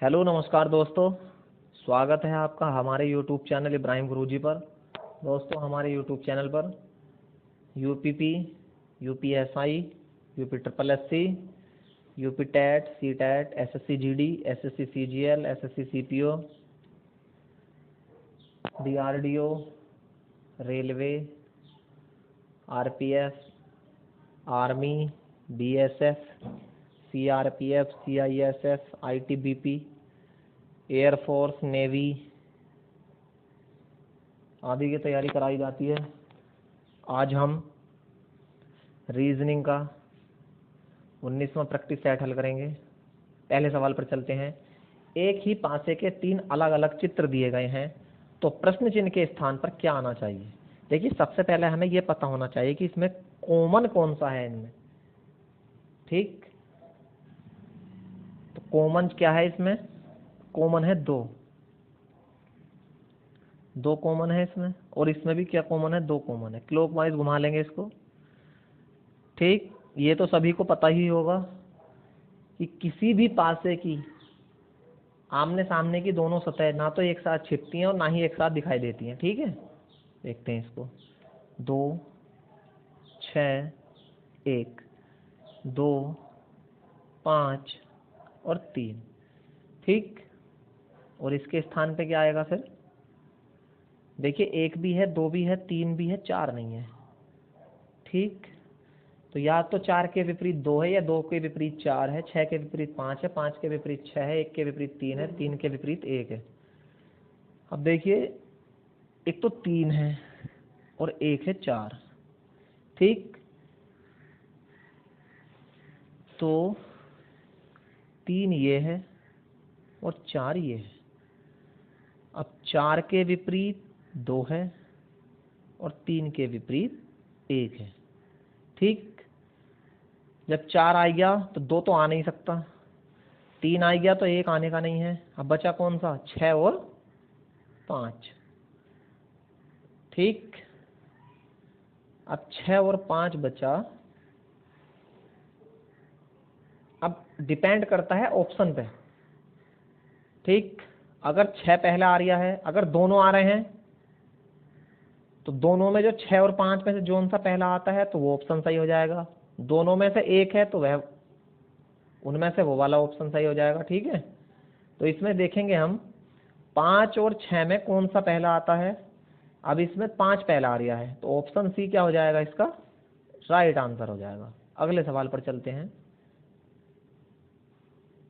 Hello नमस्कार दोस्तों, स्वागत है आपका हमारे यूट्यूब चैनल इब्राहिम गुरुजी पर। दोस्तों हमारे यूट्यूब चैनल पर UPP, UPSI, UP triple SC, UP TET, C TET, SSC GD, SSC CGL, SSC CPO, DRDO, railway, RPF, army, BSF, CRPF, CISF, ITBP, air force, navy आदि की तैयारी कराई जाती है। आज हम रीजनिंग का 19वां प्रैक्टिस सेट हल करेंगे। पहले सवाल पर चलते हैं। एक ही पासे के 3 अलग अलग चित्र दिए गए हैं, तो प्रश्न चिन्ह के स्थान पर क्या आना चाहिए। देखिए, सबसे पहले हमें यह पता होना चाहिए कि इसमें कॉमन कौन सा है इनमें। ठीक, तो कॉमन क्या है इसमें? कॉमन है दो कॉमन है इसमें, और इसमें भी क्या कॉमन है? 2 कॉमन है। क्लॉकवाइज घुमा लेंगे इसको। ठीक, ये तो सभी को पता ही होगा कि किसी भी पासे की आमने सामने की दोनों सतह ना तो एक साथ छिपती हैं और ना ही एक साथ दिखाई देती हैं। ठीक है, देखते हैं इसको। 2, 6, 1, 2, 5 और 3। ठीक, और इसके स्थान पे क्या आएगा फिर? देखिए, 1 भी है, 2 भी है, 3 भी है, 4 नहीं है। ठीक, तो या तो 4 के विपरीत 2 है, या 2 के विपरीत 4 है, 6 के विपरीत 5 है, 5 के विपरीत 6 है, 1 के विपरीत 3 है, 3 के विपरीत 1 है। अब देखिए, एक तो 3 है और एक है 4। ठीक, तो 3 ये है और 4 ये है। अब 4 के विपरीत 2 है और 3 के विपरीत 1 है। ठीक, जब 4 आ गया तो 2 तो आ नहीं सकता, 3 आ गया तो 1 आने का नहीं है। अब बचा कौन सा? 6 और 5। ठीक, अब 6 और 5 बचा। अब डिपेंड करता है ऑप्शन पे। ठीक, अगर 6 पहला आ रहा है, अगर दोनों आ रहे हैं, तो दोनों में जो 6 और 5 में से जो सा पहला आता है तो वो ऑप्शन सही हो जाएगा। दोनों में से एक है तो वह उनमें से वो वाला ऑप्शन सही हो जाएगा। ठीक है, तो इसमें देखेंगे हम 5 और 6 में कौन सा पहला आता है। अब इसमें 5 पहला आ रहा है, तो ऑप्शन सी क्या हो जाएगा? इसका राइट आंसर हो जाएगा। अगले सवाल पर चलते हैं।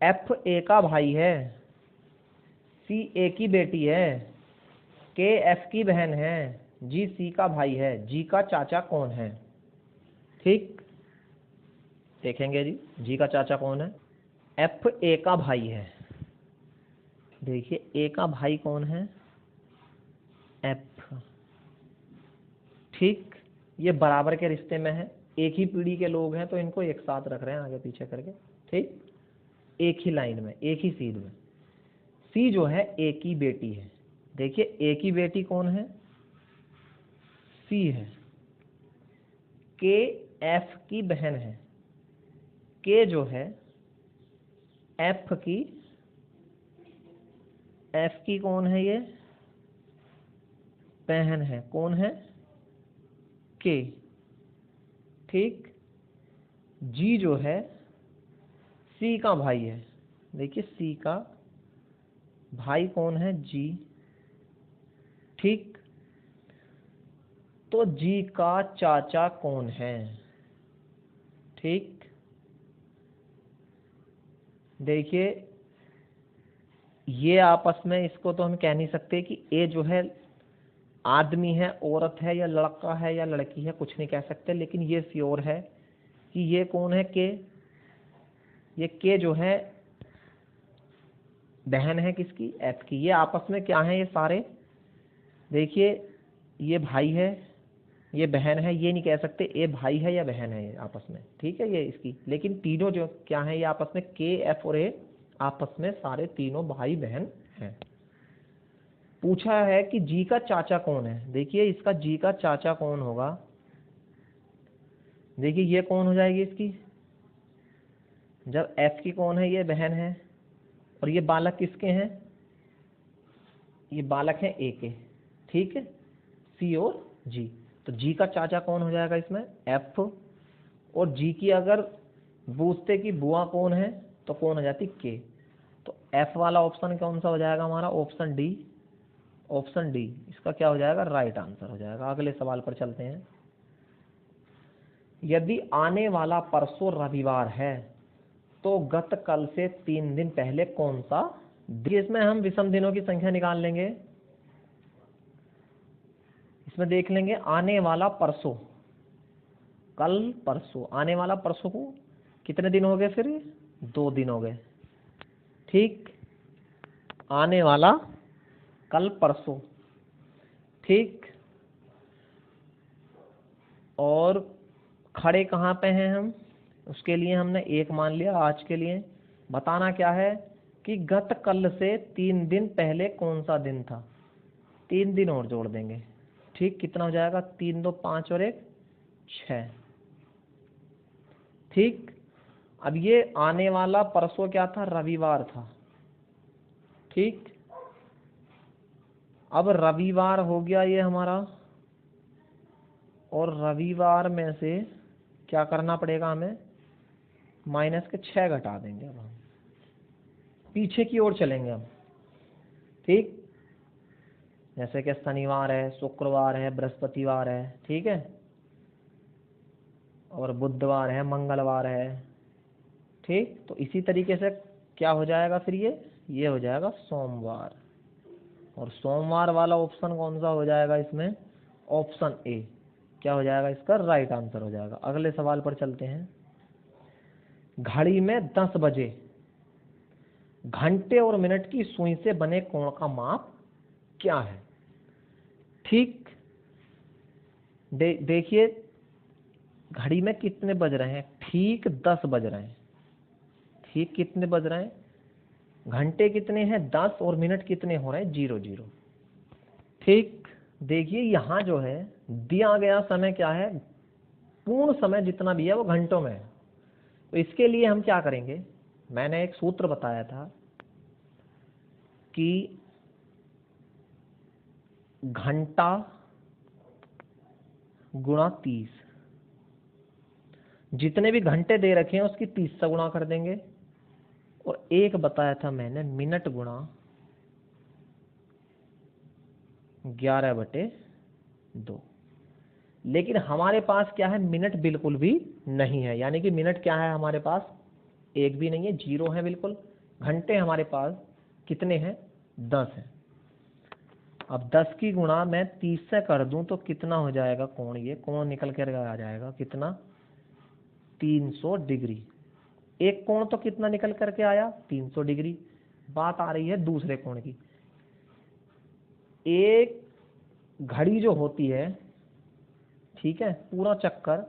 एफ ए का भाई है, सी ए की बेटी है, के एफ की बहन है, जी सी का भाई है, जी का चाचा कौन है? ठीक, देखेंगे जी का चाचा कौन है। एफ ए का भाई है। देखिए, ए का भाई कौन है? एफ। ठीक, ये बराबर के रिश्ते में है, एक ही पीढ़ी के लोग हैं, तो इनको एक साथ रख रहे हैं आगे पीछे करके। ठीक, एक ही लाइन में, एक ही सीध में। सी जो है ए की बेटी है। देखिए, ए की बेटी कौन है? सी है। के एफ की बहन है। के जो है एफ की कौन है? ये बहन है। कौन है? के। ठीक, जी जो है सी का भाई है। देखिए, सी का भाई कौन है? जी। ठीक, तो जी का चाचा कौन है? ठीक, देखिए, ये आपस में इसको तो हम कह नहीं सकते कि ए जो है आदमी है, औरत है, या लड़का है या लड़की है, कुछ नहीं कह सकते। लेकिन ये श्योर है कि ये कौन है? के। ये के जो है बहन है किसकी? एफ की। ये आपस में क्या है? ये सारे, देखिए, ये भाई है, ये बहन है। ये नहीं कह सकते ए भाई है या बहन है ये आपस में। ठीक है, ये इसकी। लेकिन तीनों जो क्या है, ये आपस में के एफ और ए आपस में सारे तीनों भाई बहन हैं। पूछा है कि जी का चाचा कौन है। देखिए, इसका जी का चाचा कौन होगा? देखिए, ये कौन हो जाएगी इसकी? जब एफ की कौन है? ये बहन है, और ये बालक किसके हैं, ये बालक हैं ए के, ठीक है, सी और जी। तो जी का चाचा कौन हो जाएगा इसमें, एफ, और जी की अगर पूछते कि बुआ कौन है तो कौन हो जाती, के। तो एफ वाला ऑप्शन कौन सा हो जाएगा हमारा, ऑप्शन डी, ऑप्शन डी इसका क्या हो जाएगा, राइट आंसर हो जाएगा। अगले सवाल पर चलते हैं। यदि आने वाला परसों रविवार है तो गत कल से 3 दिन पहले कौन सा, इसमें हम विषम दिनों की संख्या निकाल लेंगे। इसमें देख लेंगे आने वाला परसों, कल परसों, आने वाला परसों को कितने दिन हो गए, फिर 2 दिन हो गए, ठीक। आने वाला कल परसों, ठीक। और खड़े कहाँ पे हैं हम, उसके लिए हमने 1 मान लिया। आज के लिए बताना क्या है कि गत कल से 3 दिन पहले कौन सा दिन था, 3 दिन और जोड़ देंगे, ठीक। कितना हो जाएगा, 3 2 5 और 1 6, ठीक। अब ये आने वाला परसों क्या था, रविवार था, ठीक। अब रविवार हो गया ये हमारा, और रविवार में से क्या करना पड़ेगा हमें, माइनस के 6 घटा देंगे। अब हम पीछे की ओर चलेंगे हम, ठीक। जैसे कि शनिवार है, शुक्रवार है, बृहस्पतिवार है, ठीक है, और बुधवार है, मंगलवार है, ठीक। तो इसी तरीके से क्या हो जाएगा फिर, ये हो जाएगा सोमवार। और सोमवार वाला ऑप्शन कौन सा हो जाएगा इसमें, ऑप्शन ए, क्या हो जाएगा इसका, राइट आंसर हो जाएगा। अगले सवाल पर चलते हैं। घड़ी में 10 बजे घंटे और मिनट की सुई से बने कोण का माप क्या है, ठीक। देखिए घड़ी में कितने बज रहे हैं, ठीक 10 बज रहे हैं, ठीक। कितने बज रहे हैं, घंटे कितने हैं 10 और मिनट कितने हो रहे हैं 0 0, ठीक। देखिए यहाँ जो है दिया गया समय क्या है, पूर्ण समय जितना भी है वो घंटों में है। तो इसके लिए हम क्या करेंगे, मैंने एक सूत्र बताया था कि घंटा गुणा 30, जितने भी घंटे दे रखे हैं उसकी 30 से गुणा कर देंगे। और एक बताया था मैंने मिनट गुणा 11/2, लेकिन हमारे पास क्या है, मिनट बिल्कुल भी नहीं है, यानी कि मिनट क्या है हमारे पास, एक भी नहीं है, 0 है बिल्कुल। घंटे हमारे पास कितने हैं, 10 है। अब 10 की गुणा मैं 30 से कर दूं तो कितना हो जाएगा कोण, ये कोण निकल कर आ जाएगा कितना, 300 डिग्री। एक कोण तो कितना निकल करके आया, 300 डिग्री। बात आ रही है दूसरे कोण की। एक घड़ी जो होती है, ठीक है, पूरा चक्कर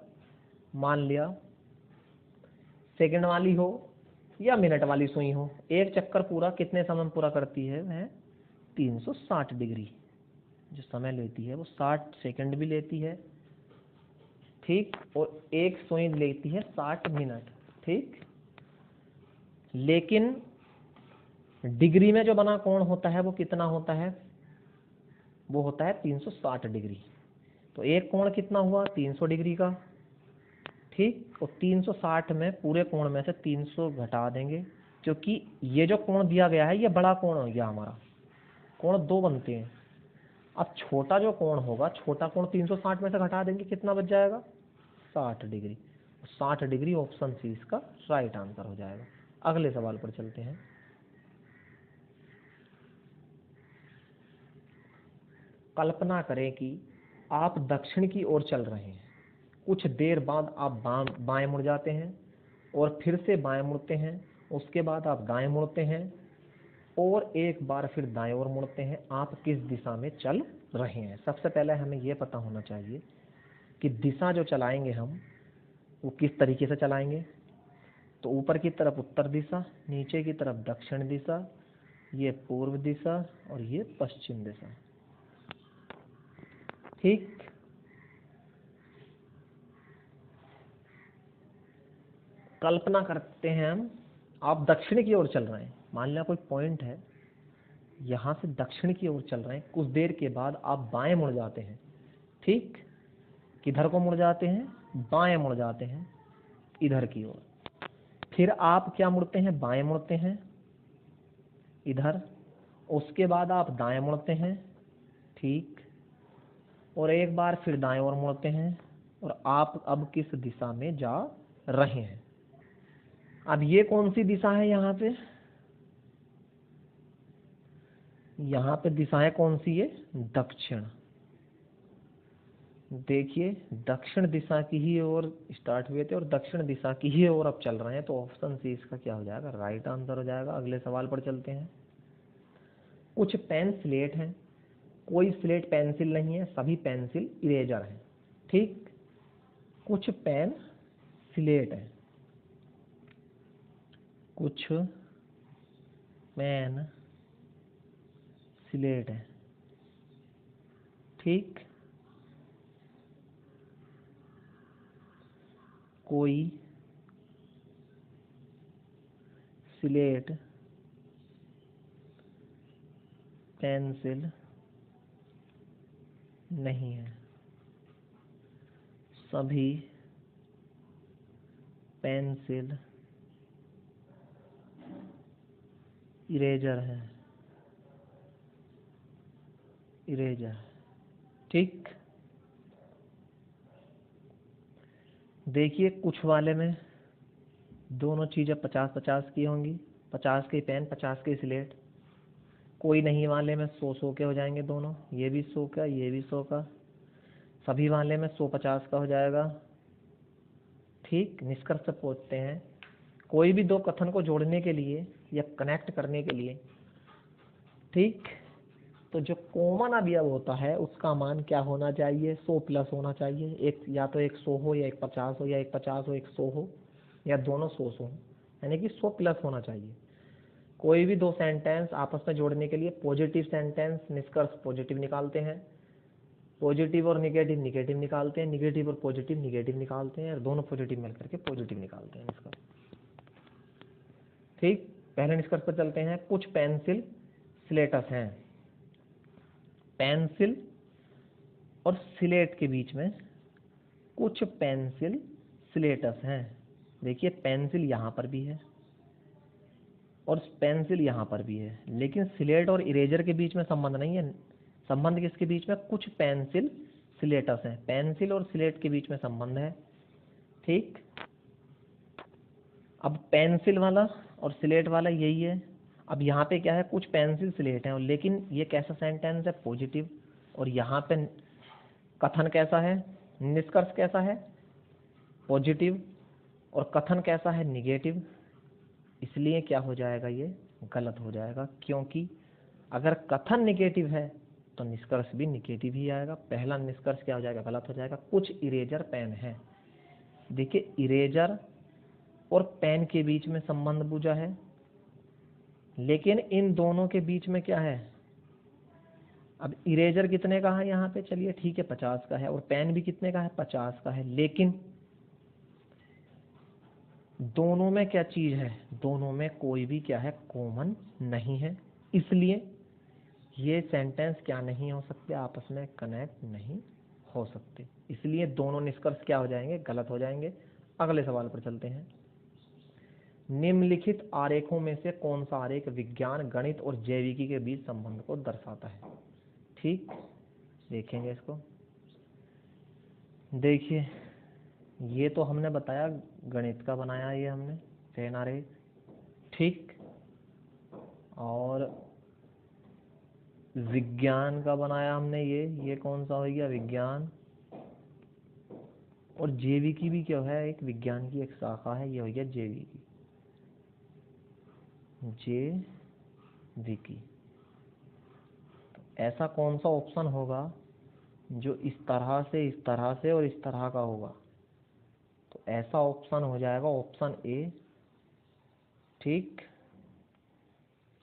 मान लिया सेकंड वाली हो या मिनट वाली सुई हो, एक चक्कर पूरा कितने समय में पूरा करती है, वह 360 डिग्री जो समय लेती है वो 60 सेकंड भी लेती है, ठीक। और एक सुई लेती है 60 मिनट, ठीक। लेकिन डिग्री में जो बना कोण होता है वो कितना होता है, वो होता है 360 डिग्री। तो एक कोण कितना हुआ, 300 डिग्री का, ठीक। और 360 में पूरे कोण में से 300 घटा देंगे, क्योंकि ये जो कोण दिया गया है ये बड़ा कोण हो गया हमारा, कोण 2 बनते हैं। अब छोटा जो कोण होगा, छोटा कोण 360 में से घटा देंगे, कितना बच जाएगा, 60 डिग्री। 60 डिग्री ऑप्शन सी इसका राइट आंसर हो जाएगा। अगले सवाल पर चलते हैं। कल्पना करें कि आप दक्षिण की ओर चल रहे हैं, कुछ देर बाद आप बाएं मुड़ जाते हैं और फिर से बाएं मुड़ते हैं, उसके बाद आप दाएं मुड़ते हैं और एक बार फिर दाएं ओर मुड़ते हैं। आप किस दिशा में चल रहे हैं। सबसे पहले हमें यह पता होना चाहिए कि दिशा जो चलाएंगे हम वो किस तरीके से चलाएंगे। तो ऊपर की तरफ उत्तर दिशा, नीचे की तरफ दक्षिण दिशा, ये पूर्व दिशा और ये पश्चिम दिशा, ठीक। कल्पना करते हैं हम, आप दक्षिण की ओर चल रहे हैं, मान लिया कोई पॉइंट है, यहाँ से दक्षिण की ओर चल रहे हैं, कुछ देर के बाद आप बाएं मुड़ जाते हैं, ठीक, किधर को मुड़ जाते हैं, बाएं मुड़ जाते हैं, इधर की ओर। फिर आप क्या मुड़ते हैं, बाएं मुड़ते हैं इधर, उसके बाद आप दाएं मुड़ते हैं, ठीक, और एक बार फिर दाएं ओर मुड़ते हैं, और आप अब किस दिशा में जा रहे हैं। अब ये कौन सी दिशा है, यहाँ पे दिशाएं कौन सी है, दक्षिण। देखिए दक्षिण दिशा की ही ओर स्टार्ट हुए थे और दक्षिण दिशा की ही ओर अब चल रहे हैं, तो ऑप्शन सी इसका क्या हो जाएगा, राइट आंसर हो जाएगा। अगले सवाल पर चलते हैं। कुछ पेन स्लेट हैं, कोई स्लेट पेंसिल नहीं है, सभी पेंसिल इरेजर हैं, ठीक। कुछ पेन स्लेट है, कुछ पेन स्लेट है, ठीक। कोई स्लेट पेंसिल नहीं है, सभी पेंसिल इरेजर है, इरेजर, ठीक। देखिए कुछ वाले में दोनों चीज़ें 50-50 की होंगी, 50 के पेन 50 के स्लेट। कोई नहीं वाले में 100-100 के हो जाएंगे दोनों, ये भी 100 का, ये भी 100 का। सभी वाले में 100-50 का हो जाएगा, ठीक। निष्कर्ष पर पहुंचते हैं। कोई भी दो कथन को जोड़ने के लिए या कनेक्ट करने के लिए, ठीक, तो जो कॉमन अवयव होता है उसका मान क्या होना चाहिए, 100 प्लस होना चाहिए। एक या तो एक 100 हो, या एक 50 हो, या एक 50 हो एक 100 हो, या दोनों 100 हो, यानी कि 100 प्लस होना चाहिए। कोई भी दो सेंटेंस आपस में जोड़ने के लिए पॉजिटिव सेंटेंस निष्कर्ष पॉजिटिव निकालते हैं, पॉजिटिव और निगेटिव निगेटिव निकालते हैं, निगेटिव और पॉजिटिव निगेटिव निकालते हैं, और दोनों पॉजिटिव मिलकर के पॉजिटिव निकालते हैं निष्कर्ष, ठीक। पहले निष्कर्ष पर चलते हैं। कुछ पेंसिल स्लेटस हैं, पेंसिल और स्लेट के बीच में कुछ पेंसिल स्लेटस हैं। देखिए पेंसिल यहाँ पर भी है और पेंसिल यहाँ पर भी है, लेकिन स्लेट और इरेजर के बीच में संबंध नहीं है। संबंध किसके बीच में, कुछ पेंसिल स्लेटस हैं, पेंसिल और स्लेट के बीच में संबंध है, ठीक। अब पेंसिल वाला और स्लेट वाला यही है। अब यहाँ पे क्या है, कुछ पेंसिल स्लेट हैं, लेकिन ये कैसा सेंटेंस है, पॉजिटिव। और यहाँ पे कथन कैसा है, निष्कर्ष कैसा है, पॉजिटिव, और कथन कैसा है, निगेटिव। इसलिए क्या हो जाएगा, ये गलत हो जाएगा, क्योंकि अगर कथन निगेटिव है तो निष्कर्ष भी निगेटिव ही आएगा। पहला निष्कर्ष क्या हो जाएगा, गलत हो जाएगा। कुछ इरेजर पेन है, देखिए इरेजर और पेन के बीच में संबंध बुझा है, लेकिन इन दोनों के बीच में क्या है, अब इरेजर कितने का है यहाँ पे, चलिए ठीक है 50 का है, और पेन भी कितने का है, 50 का है, लेकिन दोनों में क्या चीज है, दोनों में कोई भी क्या है, कॉमन नहीं है। इसलिए ये सेंटेंस क्या नहीं हो सकते, आपस में कनेक्ट नहीं हो सकते। इसलिए दोनों निष्कर्ष क्या हो जाएंगे, गलत हो जाएंगे। अगले सवाल पर चलते हैं। निम्नलिखित आरेखों में से कौन सा आरेख विज्ञान, गणित और जैविकी के बीच संबंध को दर्शाता है, ठीक। देखेंगे इसको। देखिए ये तो हमने बताया गणित का बनाया, ये हमने चयन आरेख, ठीक। और विज्ञान का बनाया हमने ये कौन सा हो गया, विज्ञान। और जैविकी भी क्या है, एक विज्ञान की एक शाखा है, ये हो गया जैविकी, जैविकी। तो ऐसा कौन सा ऑप्शन होगा जो इस तरह से, इस तरह से और इस तरह का होगा, तो ऐसा ऑप्शन हो जाएगा ऑप्शन ए, ठीक।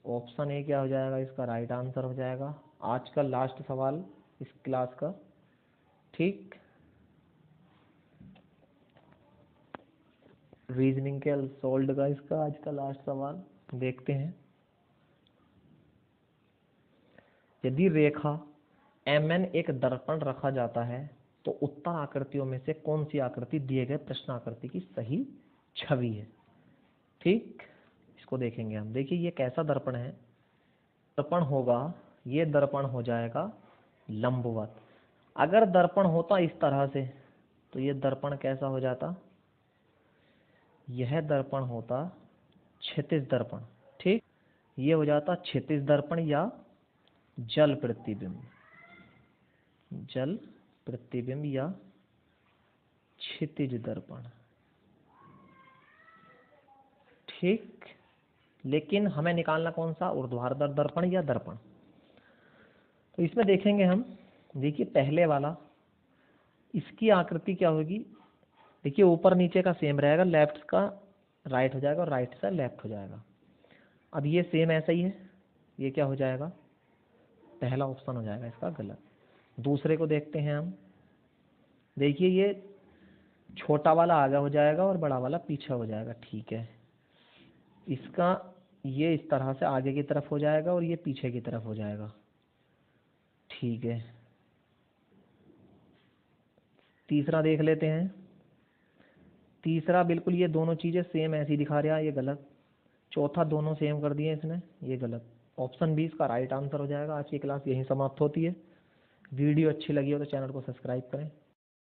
ऑप्शन ए क्या हो जाएगा, इसका राइट आंसर हो जाएगा। आज का लास्ट सवाल इस क्लास का, ठीक। रीजनिंग के सोल्ड का इसका आज का लास्ट सवाल देखते हैं। यदि रेखा MN एक दर्पण रखा जाता है तो उत्तर आकृतियों में से कौन सी आकृति दिए गए प्रश्न आकृति की सही छवि है। ठीक, इसको देखेंगे हम। देखिए ये कैसा दर्पण है, दर्पण होगा, ये दर्पण हो जाएगा लंबवत। अगर दर्पण होता इस तरह से तो ये दर्पण कैसा हो जाता, यह दर्पण होता क्षैतिज दर्पण। ठीक, ये हो जाता क्षैतिज दर्पण या जल प्रतिबिंब, जल प्रतिबिंब या क्षैतिज दर्पण। ठीक, लेकिन हमें निकालना कौन सा, ऊर्ध्वाधर दर्पण या दर्पण। तो इसमें देखेंगे हम, देखिए पहले वाला, इसकी आकृति क्या होगी, देखिए ऊपर नीचे का सेम रहेगा, लेफ्ट का राइट हो जाएगा और राइट से लेफ्ट हो जाएगा। अब ये सेम ऐसा ही है, ये क्या हो जाएगा, पहला ऑप्शन हो जाएगा इसका गलत। दूसरे को देखते हैं हम, देखिए ये छोटा वाला आगे हो जाएगा और बड़ा वाला पीछे हो जाएगा। ठीक है, इसका ये इस तरह से आगे की तरफ हो जाएगा और ये पीछे की तरफ हो जाएगा। ठीक है, तीसरा देख लेते हैं। तीसरा बिल्कुल ये दोनों चीज़ें सेम ऐसी दिखा रहा है, ये गलत। चौथा दोनों सेम कर दिए इसने, ये गलत। ऑप्शन बी इसका राइट आंसर हो जाएगा। आज की क्लास यहीं समाप्त होती है। वीडियो अच्छी लगी हो तो चैनल को सब्सक्राइब करें।